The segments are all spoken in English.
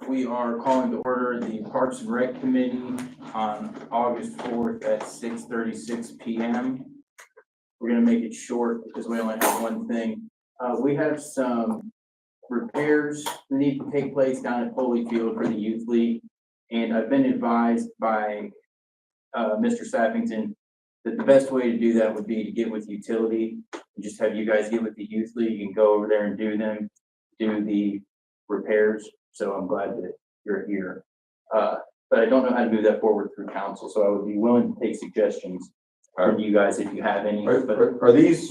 We are calling to order the Parks and Rec Committee on August 4th at 6:36 p.m. We're gonna make it short because we only have one thing. We have some repairs that need to take place down at Polley Field for the Youth League. And I've been advised by Mr. Sappington that the best way to do that would be to get with utility and just have you guys get with the Youth League and go over there and do the repairs. So I'm glad that you're here. But I don't know how to move that forward through council, so I would be willing to take suggestions from you guys if you have any. Are these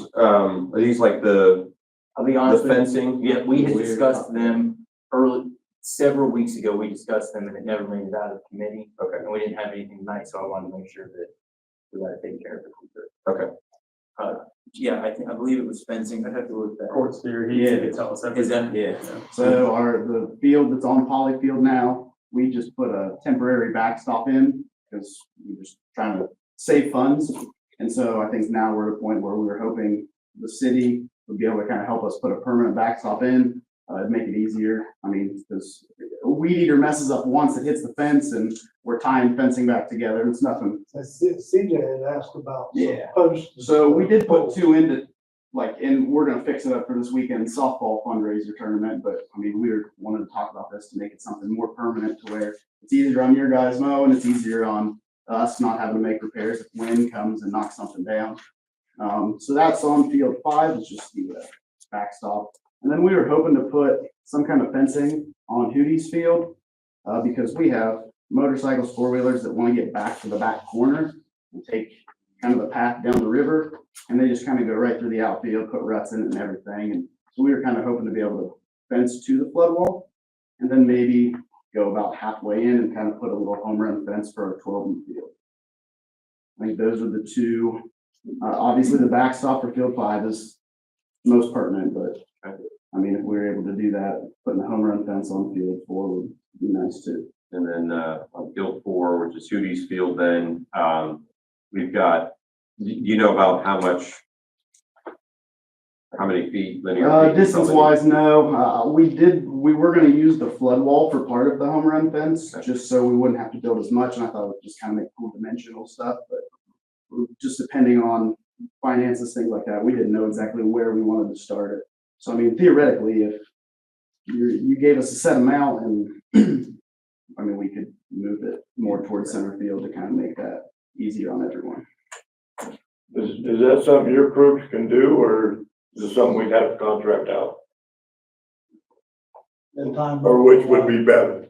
like the, I'll be honest the with fencing? you, yeah, we had discussed them several weeks ago. We discussed them and it never made it out of committee. Okay. And we didn't have anything tonight, so I wanted to make sure that we got to take care of it. Okay. Yeah, I believe it was fencing. I'd have to look at that. Courts there, he could tell us everything. Is that? Yeah. So the field that's on Polley Field now, we just put a temporary backstop in because we're just trying to save funds. And so I think now we're at a point where we were hoping the city would be able to kind of help us put a permanent backstop in, make it easier. I mean, because a weed eater messes up once, it hits the fence and we're tying fencing back together. It's nothing. CJ had asked about. Yeah. Posts. So we did put two into, and we're gonna fix it up for this weekend softball fundraiser tournament, but I mean, we wanted to talk about this to make it something more permanent to where it's easier on your guys' mow and it's easier on us not having to make repairs if wind comes and knocks something down. So that's on field 5, it's just the backstop. And then we were hoping to put some kind of fencing on Hootie's field, because we have motorcycles, 4-wheelers that want to get back to the back corner and take kind of a path down the river, and they just kind of go right through the outfield, put ruts in it and everything. And so we were kind of hoping to be able to fence to the flood wall and then maybe go about halfway in and kind of put a little home run fence for a 12 in the field. I think those are the two. Obviously the backstop for field 5 is most pertinent, but I mean, if we were able to do that, putting a home run fence on field 4 would be nice too. And then on field 4, which is Hootie's field, then we've got, do you know about how many feet linear? Distance wise, no. We were going to use the flood wall for part of the home run fence, just so we wouldn't have to build as much. And I thought it would just kind of make cool dimensional stuff, but just depending on finances, things like that, we didn't know exactly where we wanted to start it. So, I mean, theoretically, if you gave us a set amount and I mean, we could move it more towards center field to kind of make that easier on everyone. Is that something your groups can do, or is it something we'd have to contract out? Or which would be better?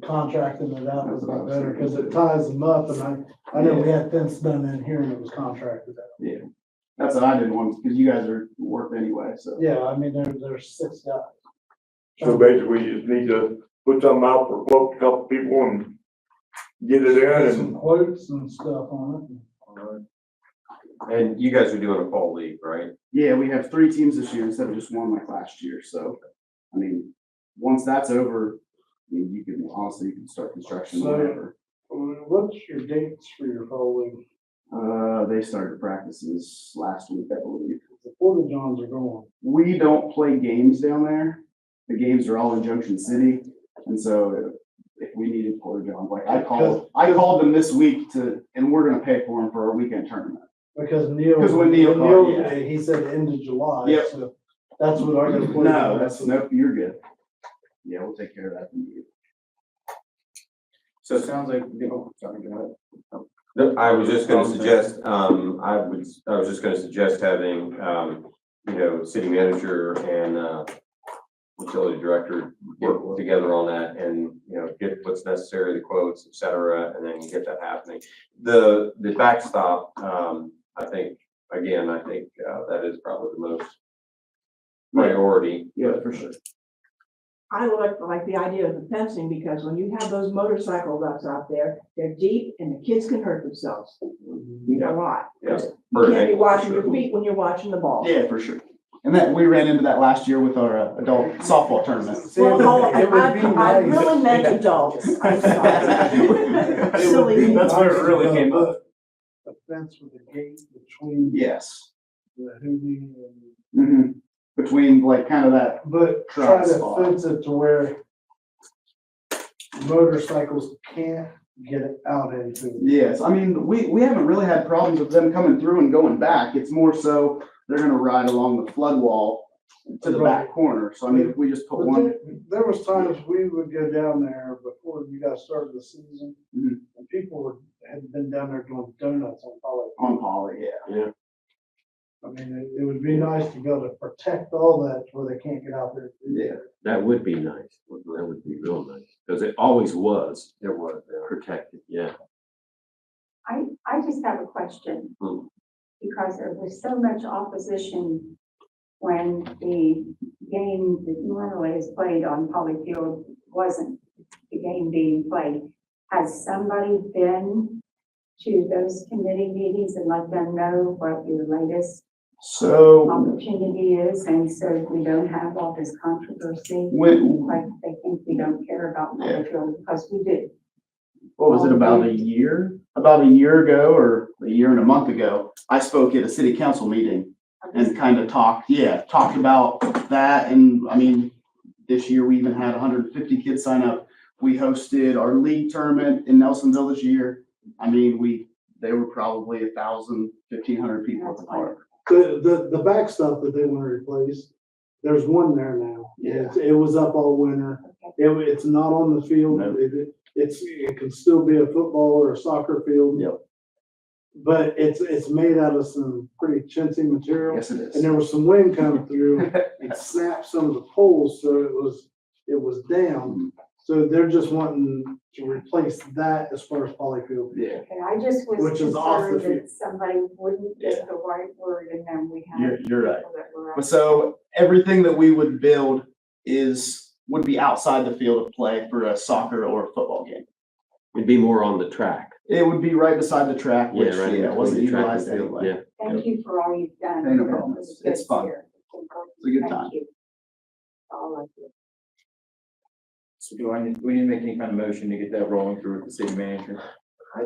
Contracting it out was about better because it ties them up, and I know we had fence done in here and it was contracted out. Yeah, that's what I didn't want, because you guys are worked anyway, so. Yeah, I mean, there's 6 guys. So basically, you just need to put something out for quote a couple people and get it in Some and. quotes and stuff on And you guys are doing a fall league, right? Yeah, we have 3 teams this year instead of just 1 like last year, so, I mean, once that's over, I mean, you can start construction So- whenever. it. What's your dates for your fall league? They started practices last week, I believe. The Porta Johns are going. We don't play games down there. The games are all in Junction City, and so if we needed Porta Johns, like I called them this week and we're gonna pay for them for our weekend tournament. Because Neil, when Neil called, yeah. he said end of July. Yep. So that's what I gotta play. No, nope, you're good. Yeah, we'll take care of that. So it sounds like, sorry, go ahead. No, I was just going to suggest, I was just going to suggest having, city manager and utility director work together on that and, get what's necessary, the quotes, et cetera, and then get that happening. The backstop, I think that is probably the most priority. Yeah, for sure. I like the idea of the fencing, because when you have those motorcycle ruts out there, they're deep and the kids can hurt themselves a lot. Yeah. You can't be watching your feet when you're watching the ball. Yeah, for sure. And that we ran into that last year with our adult softball tournament. Well, no, I nice. really meant adults. I'm sorry. Silly me. That's where it really came up. A fence with a gate between Yes. the Hoodie and. Between like kind of that. But try Truck to spot. fence it to where motorcycles can't get out into. Yes, I mean, we haven't really had problems with them coming through and going back. It's more so they're gonna ride along the flood wall to the back corner. So I mean, if we just put But one, there was times we would go down there before you guys started the season, Mhm. and had been down there doing donuts on Polley. on Polley, yeah. I mean, it would be nice to be able to protect all that where they can't get out there. Yeah. That would be nice. That would be real nice, because it always was. It was, Protected, yeah. I just have a question. Hmm. Because there was so much opposition when the game that normally is played on Polley Field wasn't the game being played. Has somebody been to those committee meetings and let them know what your latest So opportunity is? And so we don't have all this controversy, when, like they think we don't care about Polley Field, because we do. what was it, about a year? About a year ago or a year and a month ago, I spoke at a city council meeting and kind of talked about that. And I mean, this year we even had 150 kids sign up. We hosted our league tournament in Nelsonville this year. I mean, they were probably 1,000, 1,500 people at the park. The back stuff that they want to replace, there's one there now. Yeah. It was up all winter. It's not on the field. No. It can still be a football or a soccer field. Yep. But it's made out of some pretty chintzy material. Yes, it And is. there was some wind coming through and snapped some of the poles, so it was down. So they're just wanting to replace that as far as Polley Field. Yeah. Okay, I just was Which is off the concerned field. that somebody wouldn't Yeah. get the right word, and then we have. You're right. people that were But so everything that we would build would be outside the field of play for a soccer or a football game. It'd be more on the track. It would be right beside the track, which, right in yeah, wasn't between the track and utilized field, anyway. Yeah. Thank you for all you've done. Hey, no problem. for the It's kids fun. here. It's a good Thank time. you. All of you. So we need to make any kind of motion to get that rolling through with the city manager? I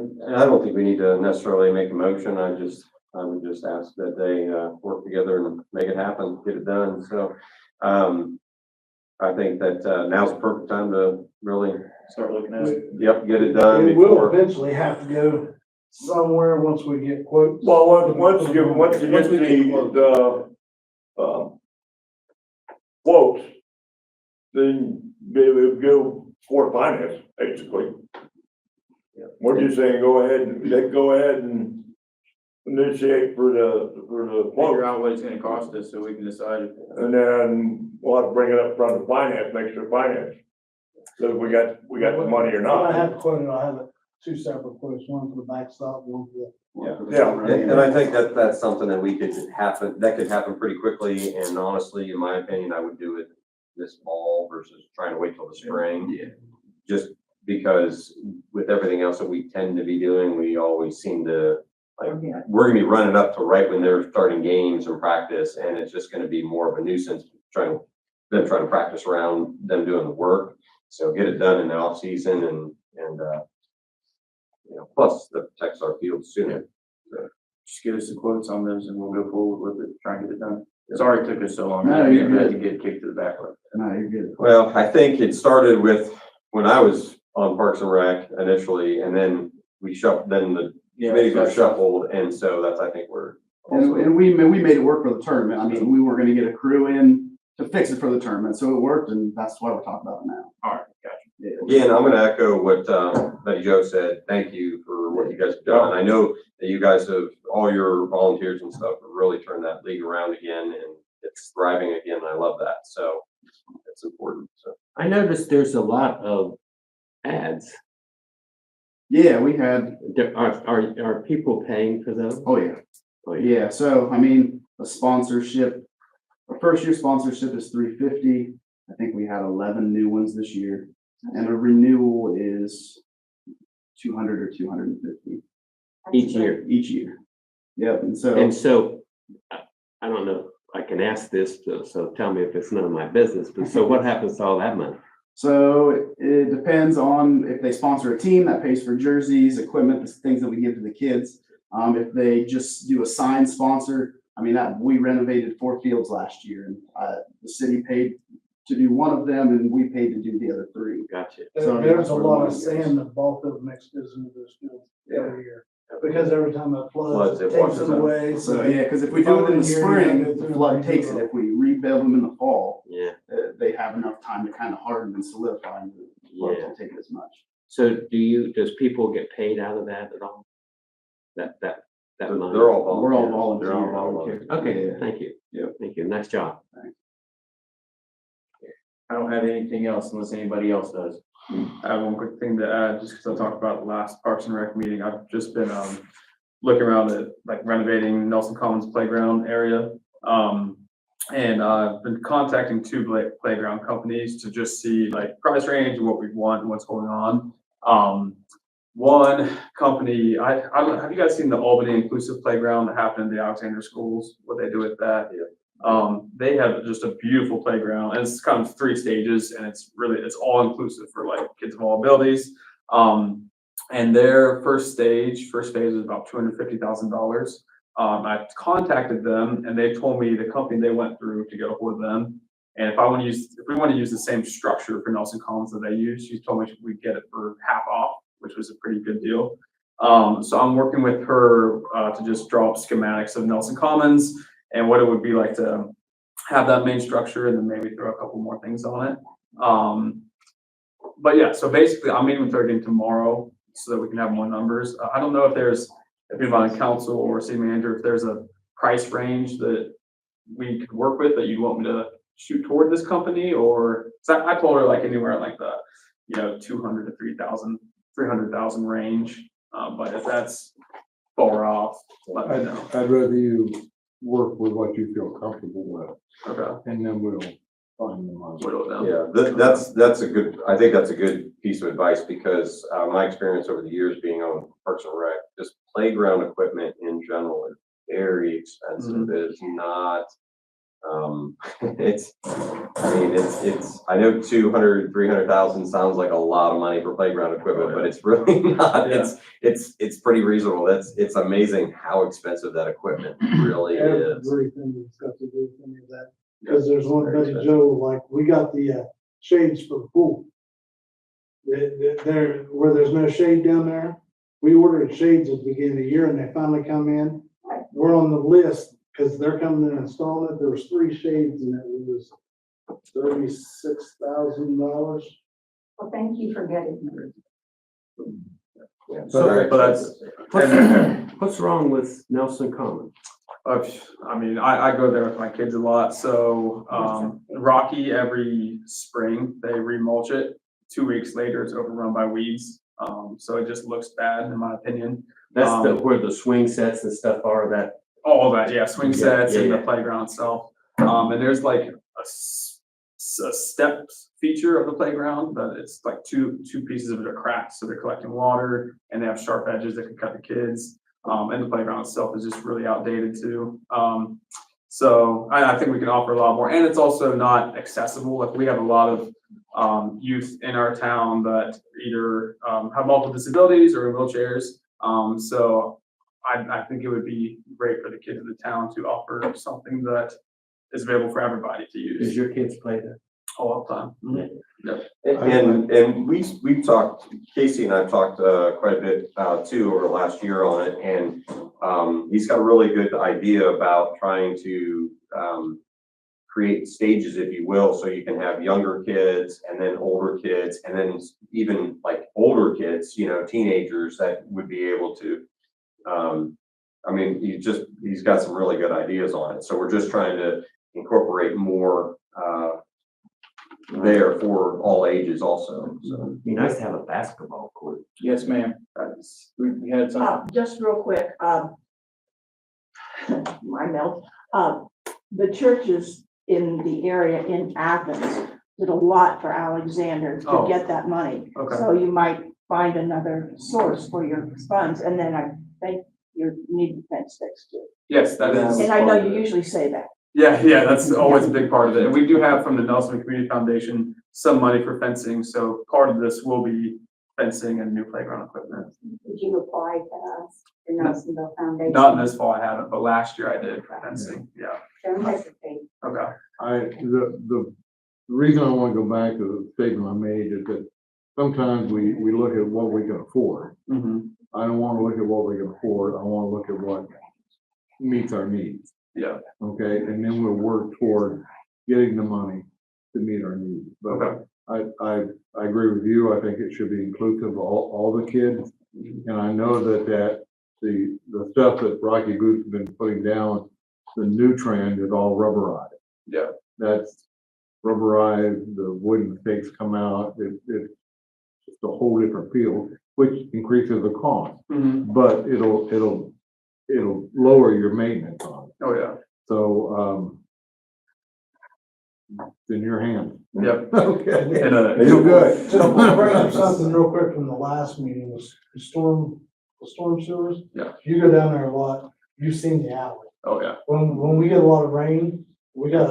don't think we need to necessarily make a motion. I would just ask that they, work together and make it happen, get it done. So, I think that, now's the perfect time to really, Start looking at it. get it done It will before. eventually have to go somewhere once we get quotes. Well, once you get quotes, then they would go for finance, basically. We're just saying, go ahead and initiate for the Figure quote. out what it's gonna cost us so we can decide if And then we'll have to bring it up front of finance, make sure finance, so if we got the money or When I not. have quoted, I have two separate quotes, one for the backstop, one for the. Yeah. And I think that that's something that could happen pretty quickly. And honestly, in my opinion, I would do it this fall versus trying to wait till the spring. Yeah. Just because with everything else that we tend to be doing, we always seem to, like, we're gonna be running up to right when they're starting games and practice, and it's just gonna be more of a nuisance trying to practice around them doing the work. So get it done in the off season and plus that protects our field sooner. just give us the quotes on those and we'll go forward with it, try and get it done. Sorry it took us so long. No, We you're had good. to get kicked to the back. No, you're good. Well, I think it started with when I was on Parks and Rec initially, and then then the committees were shuffled, and so that's, I think, where. And we made it work for the tournament. I mean, we were gonna get a crew in to fix it for the tournament, so it worked, and that's why we're talking about it now. All right, gotcha. Yeah. Again, I'm gonna echo what, Betty Jo said. Thank you for what you guys have done. I know that you guys have, all your volunteers and stuff, have really turned that league around again, and it's thriving again. I love that, so it's important, so. I noticed there's a lot of ads. Yeah, we had, Are people paying for those? oh yeah. Yeah, so I mean, a sponsorship, our first year sponsorship is $350. I think we had 11 new ones this year, and a renewal is 200 or 250 Each year. each year. Yep, and And so so, I don't know, I can ask this, so tell me if it's none of my business, but so what happens to all that money? it depends on if they sponsor a team that pays for jerseys, equipment, the things that we give to the kids. If they just do a sign sponsor, I mean, we renovated 4 fields last year, and the city paid to do one of them and we paid to do the other three. Gotcha. So There's that's a where lot the of money sand that both of them mixes into this field every year. Because every time it floods, Floods, it it takes washes it out. away, So, so. yeah, cause if we do it in the spring, the flood takes it. it. If we rebuild them in the fall, Yeah, they have enough time to kind of harden and solidify and the flood Yeah. don't take as much. so does people get paid out of that at all? That money? They're all We're all volunteer. volunteer. They're all volunteer. Okay, Yeah. thank you. Yeah. Thank you, nice job. I don't have anything else unless anybody else does. I have one quick thing to add, just because I talked about the last Parks and Rec meeting. I've just been, looking around at like renovating Nelson Commons playground area. And I've been contacting two playground companies to just see like price range and what we want and what's going on. One company, I don't know, have you guys seen the Albany Inclusive Playground that happened in the Alexander schools? What they do with that? They have just a beautiful playground, and it's kind of 3 stages, and it's all inclusive for like kids of all abilities. And their first phase is about $250,000. I contacted them and they told me the company they went through to get a hold of them. And if we want to use the same structure for Nelson Commons that they use, she told me we'd get it for half off, which was a pretty good deal. So I'm working with her to just draw up schematics of Nelson Commons and what it would be like to have that main structure and then maybe throw a couple more things on it. But yeah, so basically I'm meeting with her again tomorrow so that we can have more numbers. I don't know if anybody on council or city manager, if there's a price range that we could work with that you'd want me to shoot toward this company, or, so I told her like anywhere like the, 200 to 300,000 range. But if that's far off, let me know. I'd rather you work with what you feel comfortable with, Okay. and then we'll find the money. Whittle it down. Yeah, that's a good, I think that's a good piece of advice because, my experience over the years being on Parks and Rec, just playground equipment in general is very expensive. It's not, it's, I know 200, 300,000 sounds like a lot of money for playground equipment, but it's really not. Yeah. It's pretty reasonable. It's amazing how expensive that equipment really is. Everything that's got to do with any of that. Cause there's one thing, Joe, like, we got the shades for the pool. There, where there's no shade down there, we ordered shades at the beginning of the year and they finally come in. We're on the list, cause they're coming in and installing it. There was 3 shades and it was $36,000. Well, thank you for getting me. Yeah, So, very but expensive. What's wrong with Nelson Commons? I mean, I go there with my kids a lot, so, Rocky every spring, they remulch it. 2 weeks later, it's overrun by weeds, so it just looks bad in my opinion. That's where the swing sets and stuff are, that, All that, yeah, swing Yeah, sets and the yeah. playground itself. And there's like a step feature of the playground, but it's like two pieces of it are cracked, so they're collecting water and they have sharp edges that can cut the kids. And the playground itself is just really outdated too. So I think we can offer a lot more, and it's also not accessible. Like, we have a lot of youth in our town that either have multiple disabilities or in wheelchairs. So I think it would be great for the kids of the town to offer something that is available for everybody to does use your kids play there? all the time. And we've talked, Casey and I've talked quite a bit too over the last year on it, and he's got a really good idea about trying to create stages, if you will, so you can have younger kids and then older kids, and then even like older kids, teenagers that would be able to. I mean, he's got some really good ideas on it, so we're just trying to incorporate more there for all ages also, so. It'd be nice to have a basketball court. Yes, ma'am. We had some. Just real quick, my melt, the churches in the area in Athens did a lot for Alexander to Oh. get that money. Okay. So you might find another source for your funds, and then I think you need the fence fixed too. Yes, that is. And I know you usually say that. Yeah, that's always a big part of it. And we do have from the Nelson Community Foundation some money for fencing. So part of this will be fencing and new playground equipment. Did you apply to us, the Nelsonville Foundation? Not in this fall, I haven't, but last year I did for fencing. Yeah. Don't hesitate. Okay. The the reason I want to go back to the statement I made is that sometimes we look at what we can afford. Mhm. I don't want to look at what we can afford. I want to look at what meets our needs. Yeah. Okay, and then we'll work toward getting the money to meet our needs. But Okay. I agree with you. I think it should be inclusive of all the kids. And I know that the stuff that Rocky Goose has been putting down, the new trend is all rubberized. Yeah. That's rubberized, the wooden stakes come out, it's just a whole different feel, which increases the cost, Mhm. but it'll lower your maintenance on it. Oh, yeah. So, it's in your hands. Yep. Okay. And, You're good. Just want to bring up something real quick from the last meeting, was the storm sewers. Yeah. You go down there a lot, you've seen the alley. oh, yeah. When we get a lot of rain, we got,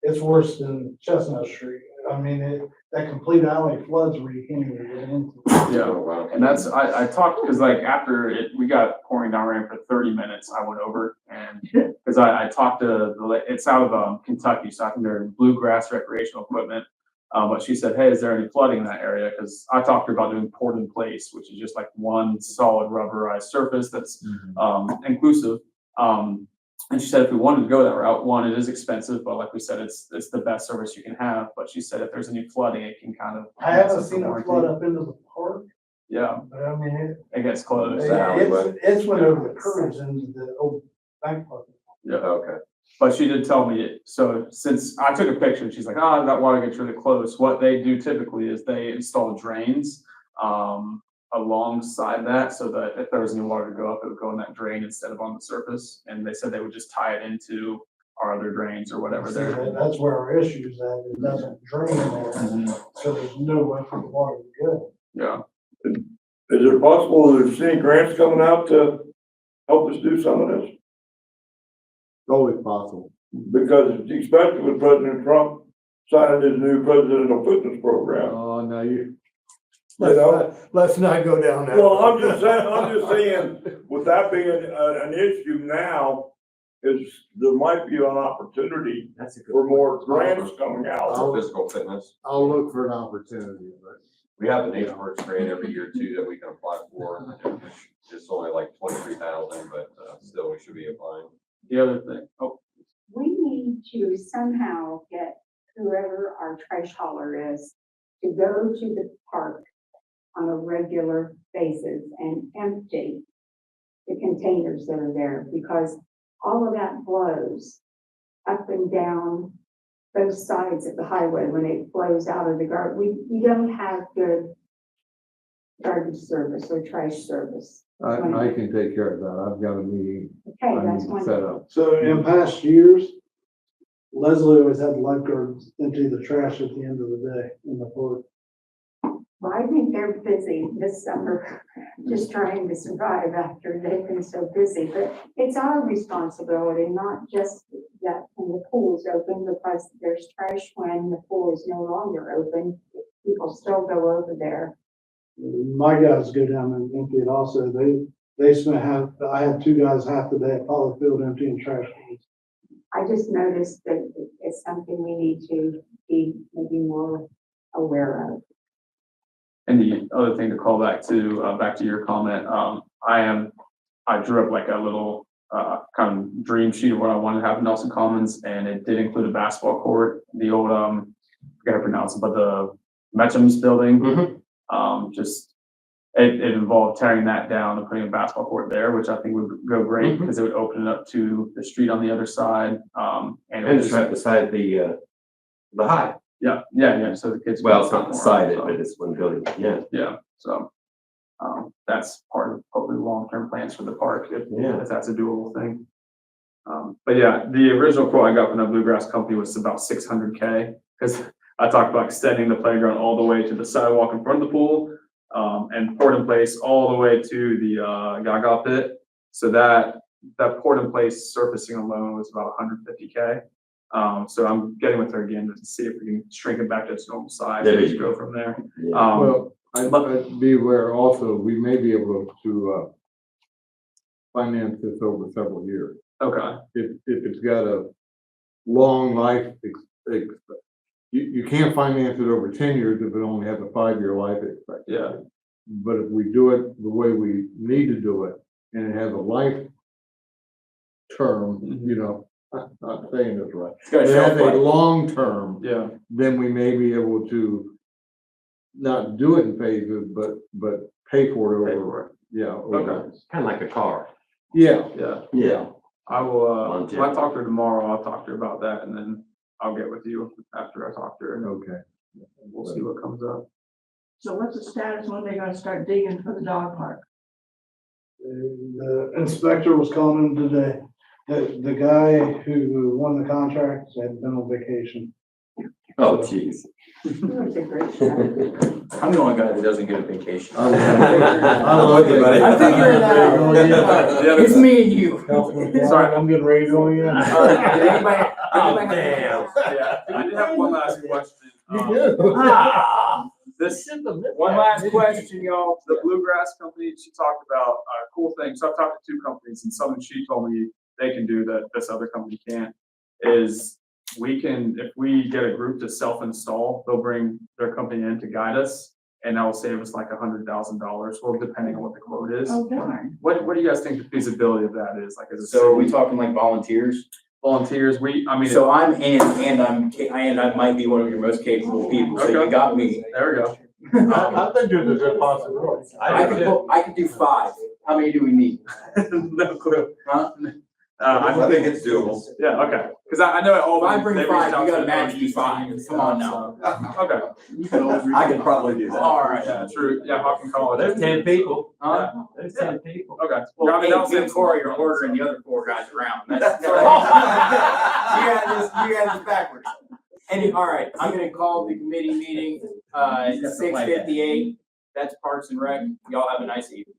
it's worse than Chestnut Street. I mean, that complete alley floods where you can't even get into. Yeah. Oh, wow. And that's, I talked, cause like after we got pouring down rain for 30 minutes, I went over and, cause I talked to it's out of Kentucky, so I think they're bluegrass recreational equipment. But she said, hey, is there any flooding in that area? Cause I talked to her about doing port in place, which is just like one solid rubberized surface that's, inclusive. And she said, if we wanted to go that route, one, it is expensive, but like we said, it's the best service you can have. But she said, if there's any flooding, it can kind of. I haven't seen it flood up into the park, Yeah, but I mean, it gets close. it's went over the curves into the old bank park. Yeah. Okay. But she did tell me, so since I took a picture and she's like, oh, that water gets really close. What they do typically is they install drains alongside that so that if there was any water to go up, it would go in that drain instead of on the surface. And they said they would just tie it into our other drains or whatever See, there. that's where our issue is at, it doesn't drain there, so there's no way for the water to go. Yeah. Is it possible there's any grants coming out to help us do some of this? Always possible. Because especially with President Trump signing his new presidential fitness program. Oh, now you. Let's not go down that. Well, I'm just saying, with that being an issue now, there might be an opportunity That's a good. for more grants coming out. For physical fitness. I'll look for an opportunity, but. We have the NatureWorks grant every year too that we can apply for. It's only like 23,000, but still we should be applying. The other thing, We need to somehow get whoever our trash hauler is to go to the park on a regular basis and empty the containers that are there, because all of that blows up and down both sides of the highway when it flows out of the garden. We don't have good garbage service or trash service. I can take care of that. I've got a meeting Okay, I that's need to set wonderful. up. So in past years, Leslie always had lifeguards empty the trash at the end of the day in the park. Well, I think they're busy this summer, just trying to survive after they've been so busy. But it's our responsibility, not just that when the pool's open, because there's trash when the pool is no longer open. People still go over there. My guys go down and empty it also. They spent I had two guys half the day at Polley Field emptying trash cans. I just noticed that it's something we need to be maybe more aware of. and the other thing to call back to your comment, I drew up like a little kind of dream sheet of what I wanted to have in Nelson Commons, and it did include a basketball court, the old, I forgot to pronounce it, but the Metchams building. Just, it involved tearing that down and putting a basketball court there, which I think would go great because it would open it up to the street on the other side. And it's right beside the high. Yeah, so the kids. Well, it's not beside it, So, but it's one building, yeah. Yeah, so, that's part of hopefully long-term plans for the park, if that's a doable thing. But yeah, the original quote I got from the Bluegrass Company was about 600K, because I talked about extending the playground all the way to the sidewalk in front of the pool, and port in place all the way to the Gaga pit. So that port in place surfacing alone was about 150K. So I'm getting with her again to see if we can shrink it back to its normal size and just go from there. Well, I'd be aware also, we may be able to finance this over several years. Okay, If it's got a long life you can't finance it over 10 years if it only has a 5-year life expectancy. Yeah. But if we do it the way we need to do it, and it has a life term, you know, I'm not saying this right. It's got a It shelf has a life. long term, Yeah, then we may be able to not do it in phases, but pay for it pay over, for it. yeah. over- Okay. Kind of like a car. Yeah, Yeah, yeah. I will, when Longevity. I talk to her tomorrow, I'll talk to her about that and then I'll get with you after I talk to her and Okay. we'll see what comes up. So what's the status when they're gonna start digging for the dog park? The inspector was calling him today. The guy who won the contract had been on vacation. Oh, jeez. That's a great shot. I'm the only guy that doesn't get a vacation. I love it, buddy. I'm figuring that out. It's me and you. Sorry, I'm getting ready to go in. All right, did anybody- Oh, anybody have- damn. Yeah, I did have one last question. This, One last question, y'all. the Bluegrass Company, she talked about a cool thing. So I've talked to 2 companies and something she told me they can do that this other company can't is we can, if we get a group to self-install, they'll bring their company in to guide us and that will save us like $100,000, well, depending on what the quote is. Oh, darn. What do you guys think the feasibility of that is? Like, as a So are we city, talking like volunteers? volunteers, I mean, So I'm in, and I might be one of your most capable people, so you Okay. got me. there we go. I think there's a good possibility. I could do 5. How many do we need? No clue. Huh? I think it's doable. Yeah, okay, because I know at all. If I bring 5, you gotta match me 5. Come on now. Okay, You can always reach I could out. probably do that. All right. yeah, true, yeah, Hawking College. There's 10 people. Huh? There's 10 people. Okay. Well, I mean, that'll me and save- Corey are ordering the other 4 guys around. That's. You had this backwards. All right, I'm gonna call the committee meeting, 6:58. That's Parks and Rec. Y'all have a nice evening.